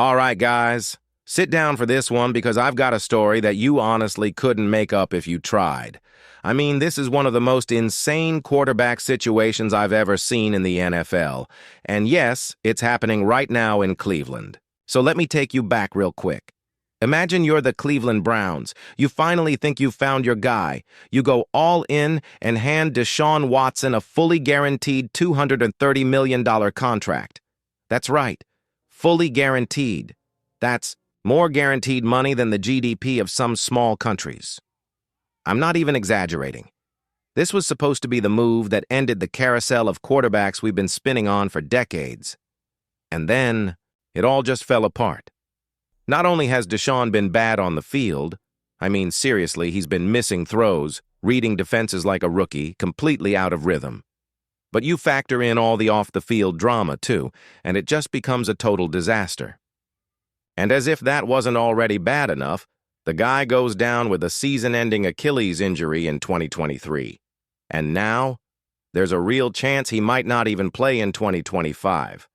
All right, guys, sit down for this one because I've got a story that you honestly couldn't make up if you tried. I mean, this is one of the most insane quarterback situations I've ever seen in the NFL. And yes, it's happening right now in Cleveland. So let me take you back real quick. Imagine you're the Cleveland Browns. You finally think you've found your guy. You go all in and hand Deshaun Watson a fully guaranteed $230 million contract. That's right, fully guaranteed. That's more guaranteed money than the GDP of some small countries. I'm not even exaggerating. This was supposed to be the move that ended the carousel of quarterbacks we've been spinning on for decades. And then it all just fell apart. Not only has Deshaun been bad on the field, I mean, seriously, he's been missing throws, reading defenses like a rookie, completely out of rhythm. But you factor in all the off-the-field drama, too, and it just becomes a total disaster. And as if that wasn't already bad enough, the guy goes down with a season-ending Achilles injury in 2023. And now, there's a real chance he might not even play in 2025.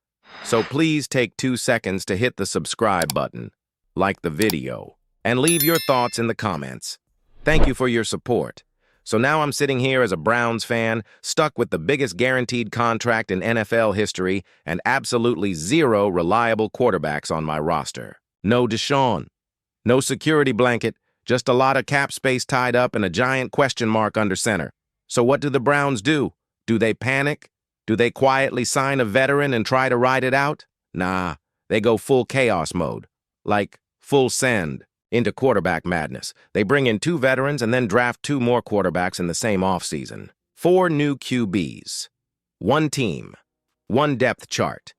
So please take 2 seconds to hit the subscribe button, like the video, and leave your thoughts in the comments. Thank you for your support. So now I'm sitting here as a Browns fan, stuck with the biggest guaranteed contract in NFL history and absolutely zero reliable quarterbacks on my roster. No Deshaun. No security blanket, just a lot of cap space tied up and a giant question mark under center. So what do the Browns do? Do they panic? Do they quietly sign a veteran and try to ride it out? Nah, they go full chaos mode. Like, full send into quarterback madness. They bring in 2 veterans and then draft 2 more quarterbacks in the same offseason. 4 new QBs. 1 team. 1 depth chart.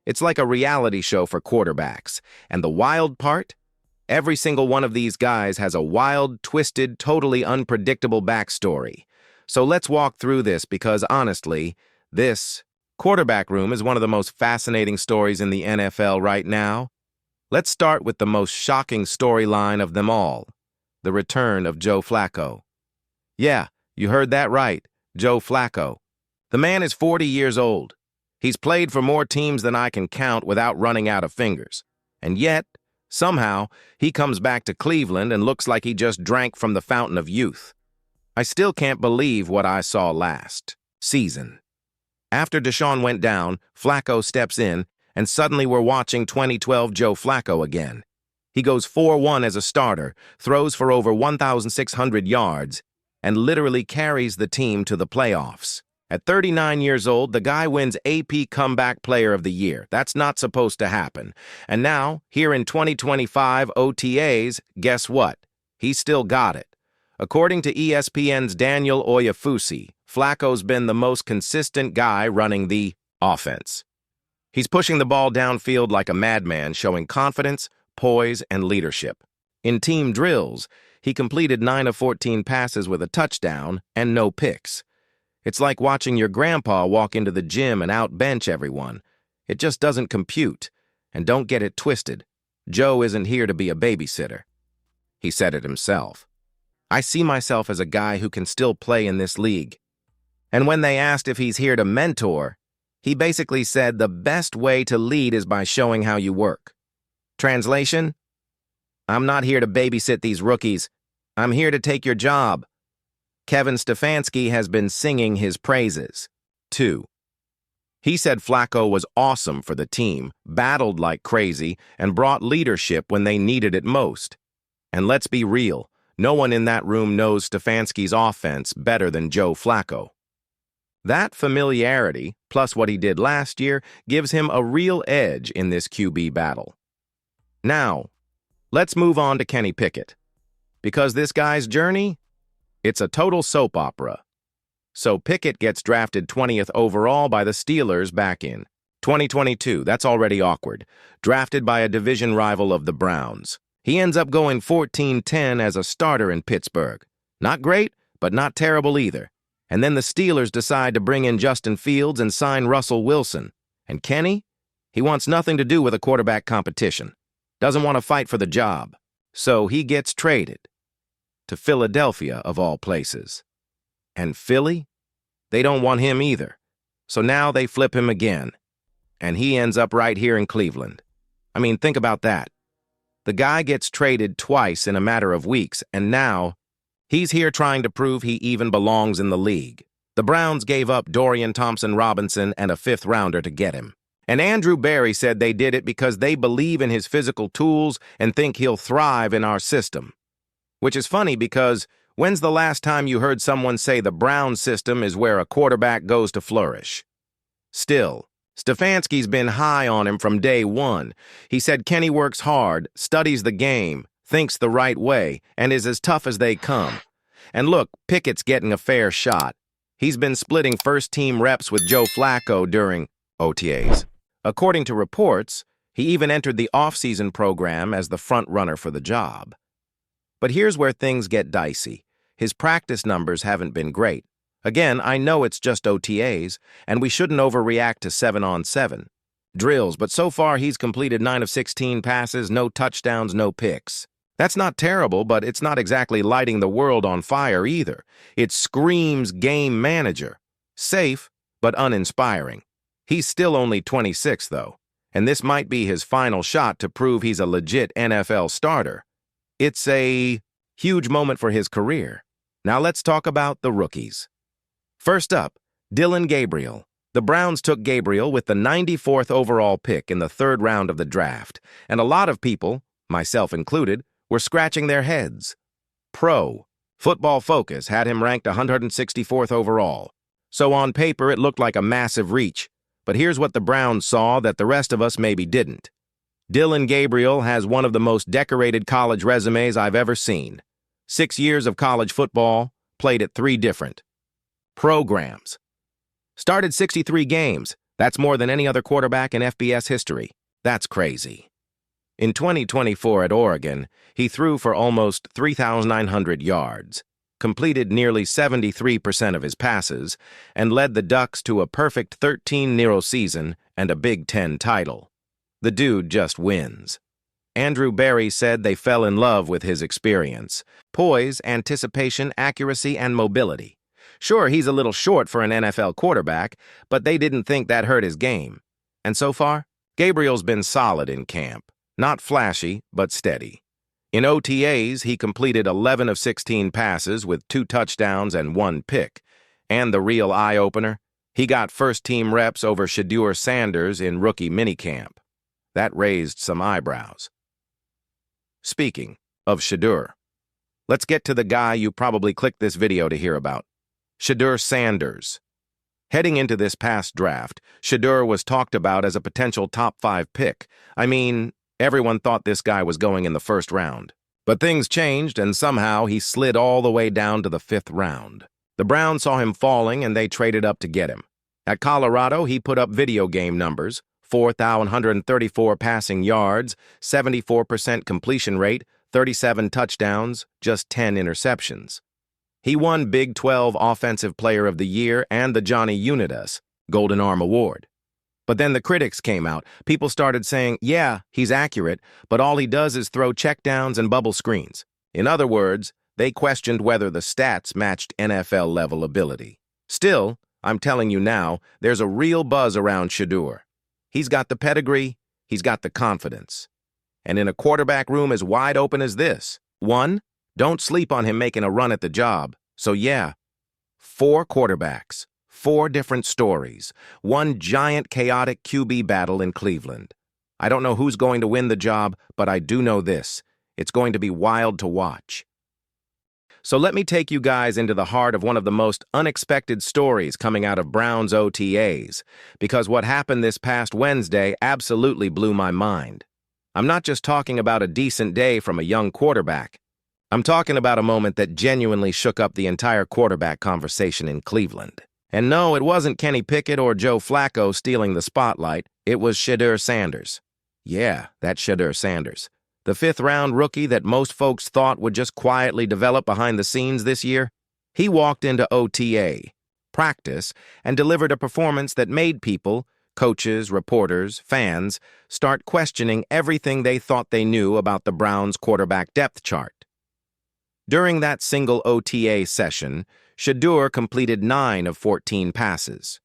It's like a reality show for quarterbacks. And the wild part? Every single one of these guys has a wild, twisted, totally unpredictable backstory. So let's walk through this because, honestly, this quarterback room is one of the most fascinating stories in the NFL right now. Let's start with the most shocking storyline of them all, the return of Joe Flacco. Yeah, you heard that right, Joe Flacco. The man is 40 years old. He's played for more teams than I can count without running out of fingers. And yet, somehow, he comes back to Cleveland and looks like he just drank from the fountain of youth. I still can't believe what I saw last season. After Deshaun went down, Flacco steps in, and suddenly we're watching 2012 Joe Flacco again. He goes 4-1 as a starter, throws for over 1,600 yards, and literally carries the team to the playoffs. At 39 years old, the guy wins AP Comeback Player of the Year. That's not supposed to happen. And now, here in 2025 OTAs, guess what? He's still got it. According to ESPN's Daniel Oyefusi, Flacco's been the most consistent guy running the offense. He's pushing the ball downfield like a madman, showing confidence, poise, and leadership. In team drills, he completed 9 of 14 passes with a touchdown and no picks. It's like watching your grandpa walk into the gym and outbench everyone. It just doesn't compute. And don't get it twisted. Joe isn't here to be a babysitter. He said it himself. I see myself as a guy who can still play in this league. And when they asked if he's here to mentor, he basically said the best way to lead is by showing how you work. Translation? I'm not here to babysit these rookies. I'm here to take your job. Kevin Stefanski has been singing his praises. 2. He said Flacco was awesome for the team, battled like crazy, and brought leadership when they needed it most. And let's be real, no one in that room knows Stefanski's offense better than Joe Flacco. That familiarity, plus what he did last year, gives him a real edge in this QB battle. Now, let's move on to Kenny Pickett. Because this guy's journey, it's a total soap opera. So Pickett gets drafted 20th overall by the Steelers back in 2022. That's already awkward. Drafted by a division rival of the Browns. He ends up going 14-10 as a starter in Pittsburgh. Not great, but not terrible either. And then the Steelers decide to bring in Justin Fields and sign Russell Wilson. And Kenny? He wants nothing to do with a quarterback competition. Doesn't want to fight for the job. So he gets traded. To Philadelphia, of all places. And Philly? They don't want him either. So now they flip him again. And he ends up right here in Cleveland. I mean, think about that. The guy gets traded twice in a matter of weeks, and now he's here trying to prove he even belongs in the league. The Browns gave up Dorian Thompson-Robinson and a fifth-rounder to get him. And Andrew Berry said they did it because they believe in his physical tools and think he'll thrive in our system. Which is funny because when's the last time you heard someone say the Brown system is where a quarterback goes to flourish? Still, Stefanski's been high on him from day one. He said Kenny works hard, studies the game, thinks the right way, and is as tough as they come. And look, Pickett's getting a fair shot. He's been splitting first-team reps with Joe Flacco during OTAs. According to reports, he even entered the off-season program as the front-runner for the job. But here's where things get dicey. His practice numbers haven't been great. Again, I know it's just OTAs, and we shouldn't overreact to 7-on-7 drills, but so far he's completed 9 of 16 passes, no touchdowns, no picks. That's not terrible, but it's not exactly lighting the world on fire either. It screams game manager. Safe, but uninspiring. He's still only 26, though, and this might be his final shot to prove he's a legit NFL starter. It's a huge moment for his career. Now let's talk about the rookies. First up, Dillon Gabriel. The Browns took Gabriel with the 94th overall pick in the third round of the draft, and a lot of people, myself included, were scratching their heads. Pro Football Focus had him ranked 164th overall, so on paper it looked like a massive reach. But here's what the Browns saw that the rest of us maybe didn't. Dillon Gabriel has one of the most decorated college resumes I've ever seen. 6 years of college football, played at 3 different programs. Started 63 games. That's more than any other quarterback in FBS history. That's crazy. In 2024 at Oregon, he threw for almost 3,900 yards, completed nearly 73% of his passes, and led the Ducks to a perfect 13-0 season and a Big Ten title. The dude just wins. Andrew Berry said they fell in love with his experience, poise, anticipation, accuracy, and mobility. Sure, he's a little short for an NFL quarterback, but they didn't think that hurt his game. And so far, Gabriel's been solid in camp. Not flashy, but steady. In OTAs, he completed 11 of 16 passes with 2 touchdowns and 1 pick. And the real eye-opener, he got first-team reps over Shedeur Sanders in rookie minicamp. That raised some eyebrows. Speaking of Shedeur, let's get to the guy you probably clicked this video to hear about, Shedeur Sanders. Heading into this past draft, Shedeur was talked about as a potential top 5 pick. I mean, everyone thought this guy was going in the first round. But things changed, and somehow he slid all the way down to the 5th round. The Browns saw him falling, and they traded up to get him. At Colorado, he put up video game numbers, 4,134 passing yards, 74% completion rate, 37 touchdowns, just 10 interceptions. He won Big 12 Offensive Player of the Year and the Johnny Unitas Golden Arm Award. But then the critics came out. People started saying, yeah, he's accurate, but all he does is throw checkdowns and bubble screens. In other words, they questioned whether the stats matched NFL-level ability. Still, I'm telling you now, there's a real buzz around Shedeur. He's got the pedigree, he's got the confidence. And in a quarterback room as wide open as this, 1, don't sleep on him making a run at the job. So yeah, 4 quarterbacks. 4 different stories, 1 giant chaotic QB battle in Cleveland. I don't know who's going to win the job, but I do know this. It's going to be wild to watch. So let me take you guys into the heart of one of the most unexpected stories coming out of Browns OTAs, because what happened this past Wednesday absolutely blew my mind. I'm not just talking about a decent day from a young quarterback. I'm talking about a moment that genuinely shook up the entire quarterback conversation in Cleveland. And no, it wasn't Kenny Pickett or Joe Flacco stealing the spotlight. It was Shedeur Sanders. Yeah, that's Shedeur Sanders. The 5th-round rookie that most folks thought would just quietly develop behind the scenes this year. He walked into OTA, practice, and delivered a performance that made people, coaches, reporters, fans, start questioning everything they thought they knew about the Browns' quarterback depth chart. During that single OTA session, Shedeur completed 9 of 14 passes.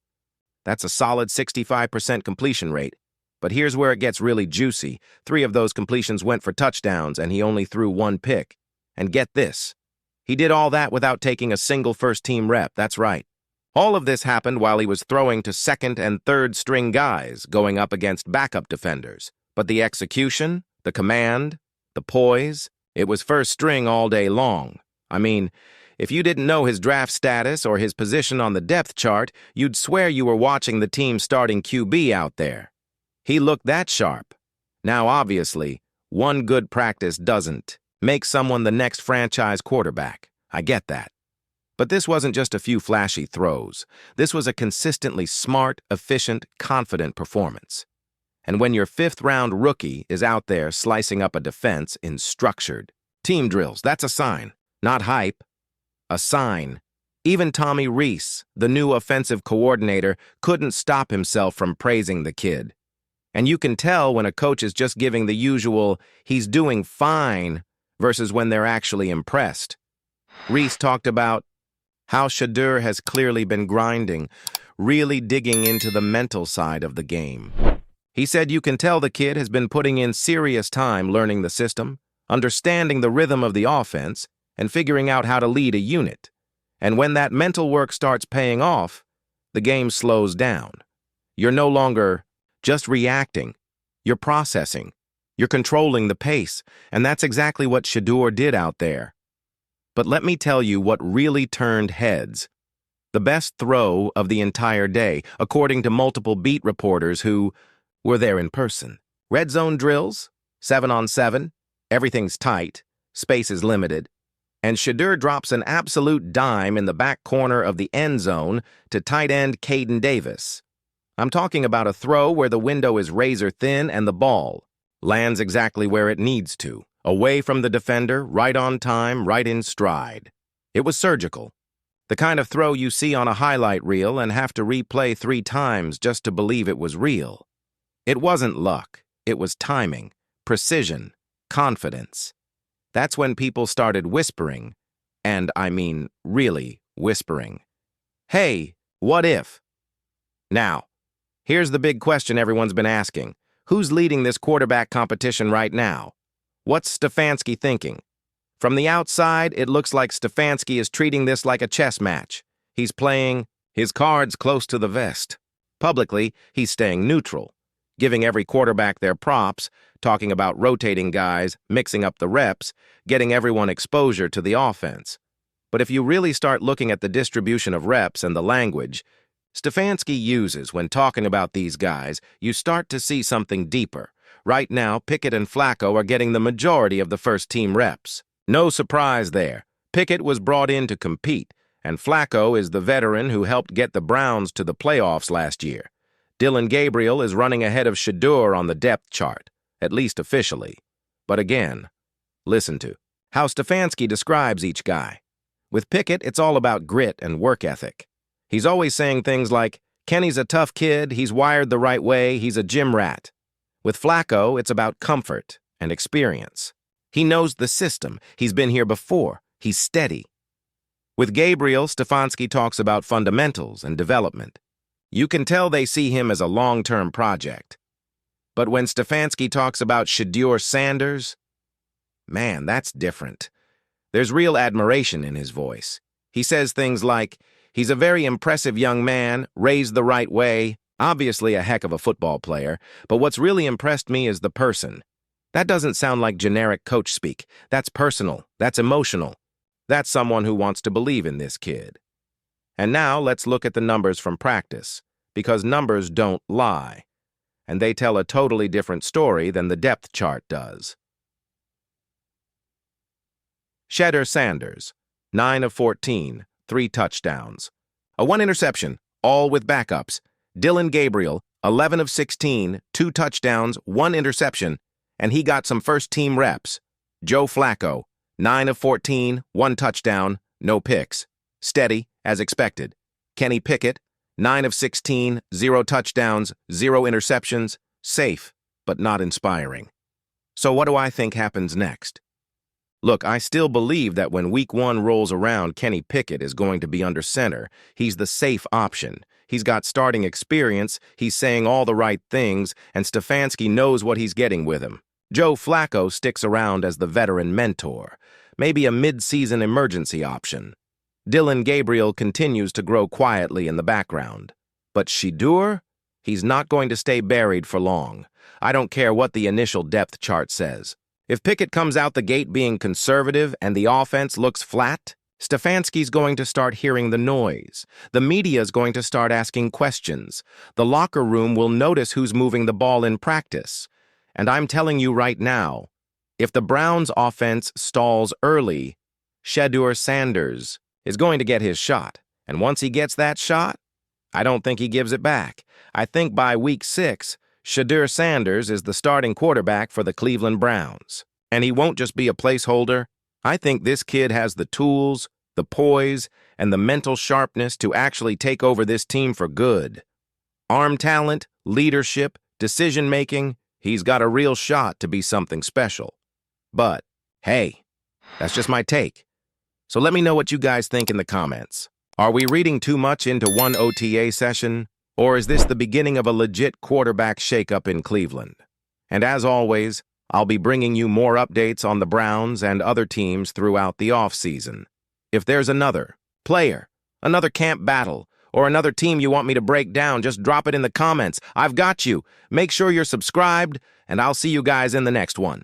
That's a solid 65% completion rate. But here's where it gets really juicy. 3 of those completions went for touchdowns, and he only threw 1 pick. And get this. He did all that without taking a single first-team rep. That's right. All of this happened while he was throwing to second and third string guys, going up against backup defenders. But the execution, the command, the poise, it was first string all day long. I mean, if you didn't know his draft status or his position on the depth chart, you'd swear you were watching the team's starting QB out there. He looked that sharp. Now, obviously, one good practice doesn't make someone the next franchise quarterback. I get that. But this wasn't just a few flashy throws. This was a consistently smart, efficient, confident performance. And when your 5th-round rookie is out there slicing up a defense in structured team drills, that's a sign, not hype. A sign. Even Tommy Rees, the new offensive coordinator, couldn't stop himself from praising the kid. And you can tell when a coach is just giving the usual, he's doing fine, versus when they're actually impressed. Rees talked about how Shedeur has clearly been grinding, really digging into the mental side of the game. He said you can tell the kid has been putting in serious time learning the system, understanding the rhythm of the offense, and figuring out how to lead a unit. And when that mental work starts paying off, the game slows down. You're no longer just reacting. You're processing. You're controlling the pace, and that's exactly what Shedeur did out there. But let me tell you what really turned heads. The best throw of the entire day, according to multiple beat reporters who were there in person. Red zone drills, 7-on-7, everything's tight, space is limited, and Shedeur drops an absolute dime in the back corner of the end zone to tight end Caden Davis. I'm talking about a throw where the window is razor thin and the ball lands exactly where it needs to. Away from the defender, right on time, right in stride. It was surgical. The kind of throw you see on a highlight reel and have to replay 3 times just to believe it was real. It wasn't luck. It was timing, precision, confidence. That's when people started whispering, and I mean really whispering. Hey, what if? Now, here's the big question everyone's been asking. Who's leading this quarterback competition right now? What's Stefanski thinking? From the outside, it looks like Stefanski is treating this like a chess match. He's playing his cards close to the vest. Publicly, he's staying neutral, giving every quarterback their props, talking about rotating guys, mixing up the reps, getting everyone exposure to the offense. But if you really start looking at the distribution of reps and the language Stefanski uses when talking about these guys, you start to see something deeper. Right now, Pickett and Flacco are getting the majority of the first-team reps. No surprise there. Pickett was brought in to compete, and Flacco is the veteran who helped get the Browns to the playoffs last year. Dillon Gabriel is running ahead of Shedeur on the depth chart, at least officially. But again, listen to how Stefanski describes each guy. With Pickett, it's all about grit and work ethic. He's always saying things like, Kenny's a tough kid, he's wired the right way, he's a gym rat. With Flacco, it's about comfort and experience. He knows the system. He's been here before. He's steady. With Gabriel, Stefanski talks about fundamentals and development. You can tell they see him as a long-term project. But when Stefanski talks about Shedeur Sanders, man, that's different. There's real admiration in his voice. He says things like, he's a very impressive young man, raised the right way, obviously a heck of a football player, but what's really impressed me is the person. That doesn't sound like generic coach speak. That's personal. That's emotional. That's someone who wants to believe in this kid. And now let's look at the numbers from practice, because numbers don't lie, and they tell a totally different story than the depth chart does. Shedeur Sanders, 9 of 14, 3 touchdowns. A 1 interception, all with backups. Dillon Gabriel, 11 of 16, 2 touchdowns, 1 interception, and he got some first-team reps. Joe Flacco, 9 of 14, 1 touchdown, no picks. Steady, as expected. Kenny Pickett, 9 of 16, 0 touchdowns, 0 interceptions, safe, but not inspiring. So what do I think happens next? Look, I still believe that when Week 1 rolls around, Kenny Pickett is going to be under center. He's the safe option. He's got starting experience, he's saying all the right things, and Stefanski knows what he's getting with him. Joe Flacco sticks around as the veteran mentor, maybe a mid-season emergency option. Dillon Gabriel continues to grow quietly in the background. But Shedeur? He's not going to stay buried for long. I don't care what the initial depth chart says. If Pickett comes out the gate being conservative and the offense looks flat, Stefanski's going to start hearing the noise. The media's going to start asking questions. The locker room will notice who's moving the ball in practice. And I'm telling you right now, if the Browns' offense stalls early, Shedeur Sanders is going to get his shot. And once he gets that shot, I don't think he gives it back. I think by week 6, Shedeur Sanders is the starting quarterback for the Cleveland Browns. And he won't just be a placeholder. I think this kid has the tools, the poise, and the mental sharpness to actually take over this team for good. Arm talent, leadership, decision-making, he's got a real shot to be something special. But, hey, that's just my take. So let me know what you guys think in the comments. Are we reading too much into one OTA session, or is this the beginning of a legit quarterback shakeup in Cleveland? And as always, I'll be bringing you more updates on the Browns and other teams throughout the offseason. If there's another player, another camp battle, or another team you want me to break down, just drop it in the comments. I've got you. Make sure you're subscribed, and I'll see you guys in the next one.